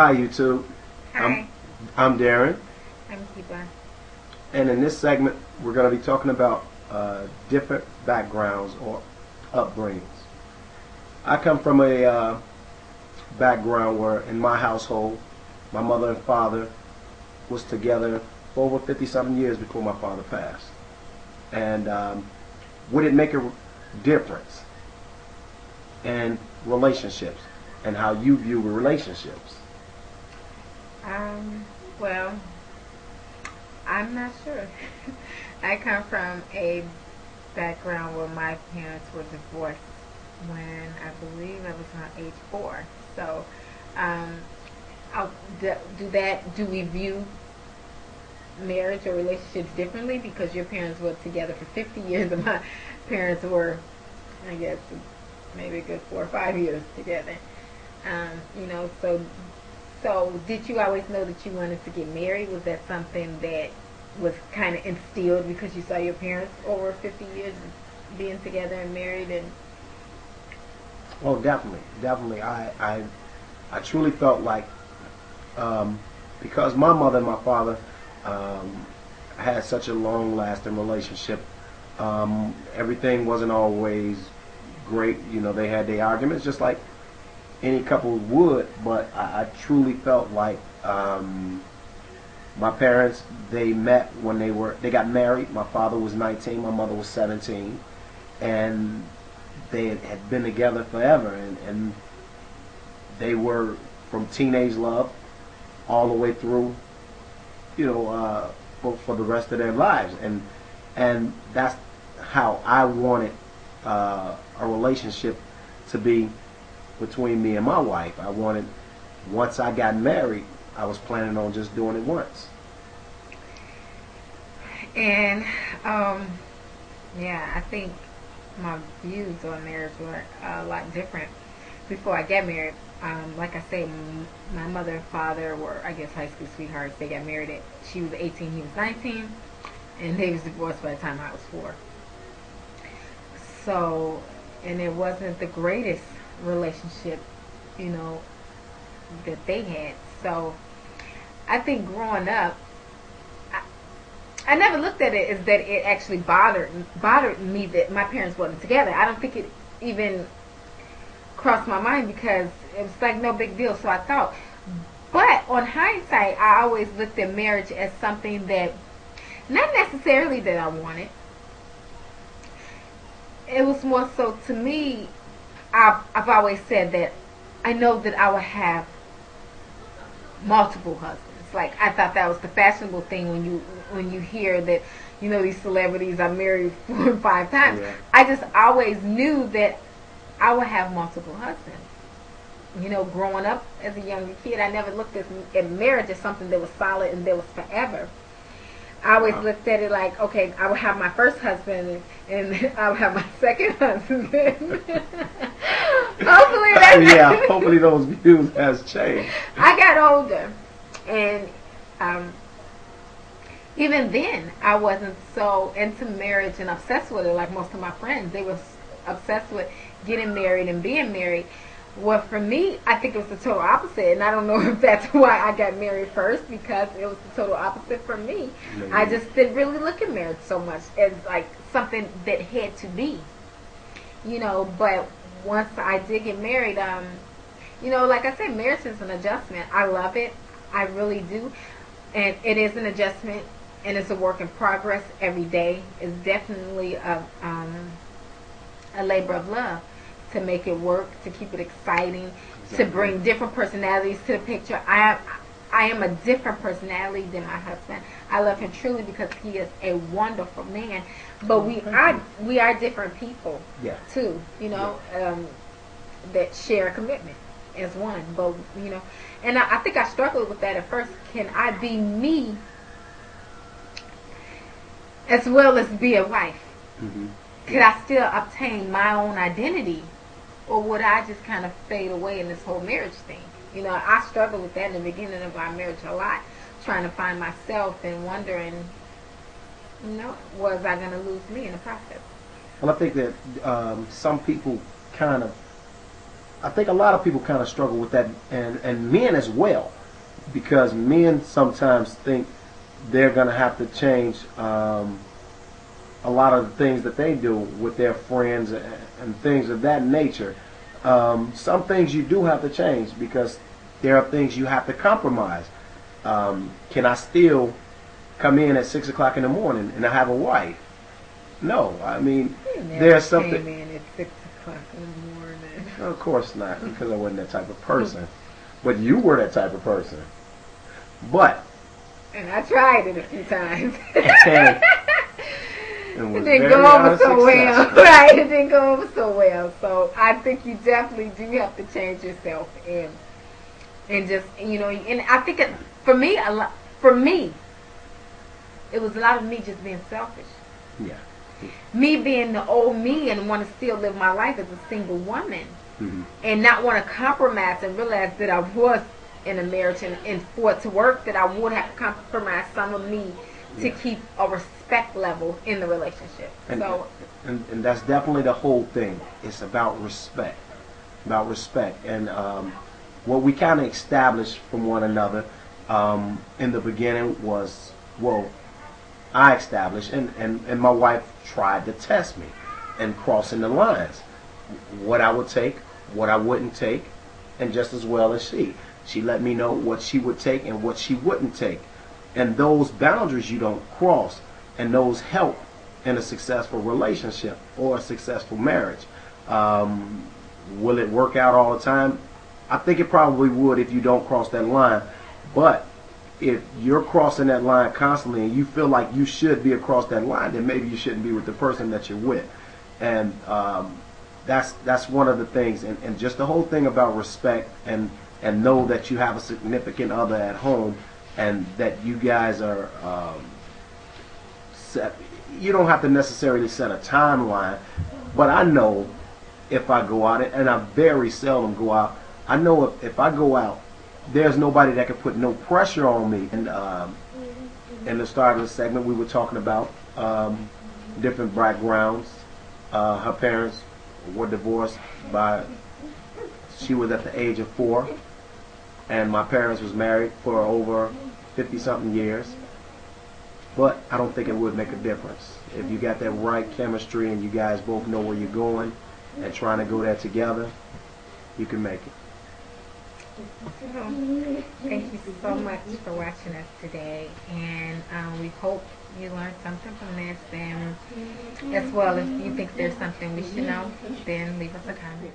Hi, YouTube. Hi, I'm Darren, I'm Kiba. and in this segment, we're going to be talking about different backgrounds or upbringings. I come from a background where, in my household, my mother and father was together for over 50-something years before my father passed. And would it make a difference in relationships and how you view relationships? Well, I'm not sure. I come from a background where my parents were divorced when I believe I was around age 4. So, do we view marriage or relationships differently because your parents were together for 50 years and my parents were, I guess, maybe a good 4 or 5 years together? So did you always know that you wanted to get married? Was that something that was kind of instilled because you saw your parents over 50 years being together and married? And Oh, definitely. I truly felt like because my mother and my father had such a long-lasting relationship, everything wasn't always great. You know, they had their arguments, just like any couple would. But I truly felt like my parents, they met when they got married. My father was 19, my mother was 17, and they had been together forever, and they were from teenage love all the way through, for the rest of their lives, and that's how I wanted a relationship to be between me and my wife. I wanted, once I got married, I was planning on just doing it once. And yeah, I think my views on marriage were a lot different before I got married. Like I say, my mother and father were, I guess, high school sweethearts. They got married she was 18, he was 19, and they was divorced by the time I was 4. So, and it wasn't the greatest relationship, that they had. So, I think growing up, I never looked at it as that it actually bothered me that my parents wasn't together. I don't think it even crossed my mind because it was like no big deal. So I thought, but on hindsight, I always looked at marriage as something that not necessarily that I wanted. It was more so, to me, I've always said that I know that I would have multiple husbands. Like, I thought that was the fashionable thing when you hear that, these celebrities are married 4 and 5 times. Yeah. I just always knew that I would have multiple husbands. Growing up as a younger kid, I never looked at marriage as something that was solid and that was forever. I always looked at it like, okay, I would have my first husband and I would have my second husband. Hopefully those views has changed. I got older, and even then, I wasn't so into marriage and obsessed with it like most of my friends. They were obsessed with getting married and being married. Well, for me, I think it was the total opposite, and I don't know if that's why I got married first, because it was the total opposite for me. Maybe. I just didn't really look at marriage so much as like something that had to be, but once I did get married, like I said, marriage is an adjustment. I love it. I really do. And it is an adjustment, and it's a work in progress every day. It's definitely a labor of love to make it work, to keep it exciting, to bring different personalities to the picture. I am a different personality than my husband. I love him truly because he is a wonderful man. But we are different people, too, that share a commitment as one. But, and I think I struggled with that at first. Can I be me as well as be a wife? Mm-hmm. Could I still obtain my own identity? Or would I just kind of fade away in this whole marriage thing? I struggled with that in the beginning of our marriage a lot, trying to find myself and wondering, was I going to lose me in the process? Well, I think that some people kind of I think a lot of people kind of struggle with that, and men as well, because men sometimes think they're going to have to change a lot of the things that they do with their friends and things of that nature. Some things you do have to change because there are things you have to compromise. Can I still come in at 6 o'clock in the morning and I have a wife? No, I mean, there's something. Came in at 6 o'clock in the morning. Of course not, because I wasn't that type of person. But you were that type of person. But. And I tried it a few times. It didn't go over so well. Right, it didn't go over so well. So I think you definitely do have to change yourself and just, and I think for me, it was a lot of me just being selfish. Yeah. Me being the old me and want to still live my life as a single woman, and not want to compromise and realize that I was in a marriage and for it to work, that I would have to compromise some of me to keep a respect level in the relationship. And that's definitely the whole thing. It's about respect. And what we kind of established from one another in the beginning was, I established, and my wife tried to test me and crossing the lines. What I would take, what I wouldn't take, and just as well as she. She let me know what she would take and what she wouldn't take. And those boundaries you don't cross, and those help in a successful relationship or a successful marriage. Will it work out all the time? I think it probably would if you don't cross that line. But if you're crossing that line constantly and you feel like you should be across that line, then maybe you shouldn't be with the person that you're with. And that's one of the things. And just the whole thing about respect and know that you have a significant other at home, and that you guys are set. You don't have to necessarily set a timeline, but I know if I go out, and I very seldom go out, I know if I go out, there's nobody that can put no pressure on me. And in the start of the segment, we were talking about different backgrounds. Her parents were divorced she was at the age of 4, and my parents was married for over 50-something years. But I don't think it would make a difference. If you got that right chemistry and you guys both know where you're going and trying to go there together, you can make it. Thank you so much for watching us today, and we hope you learned something from this. And as well, if you think there's something we should know, then leave us a comment.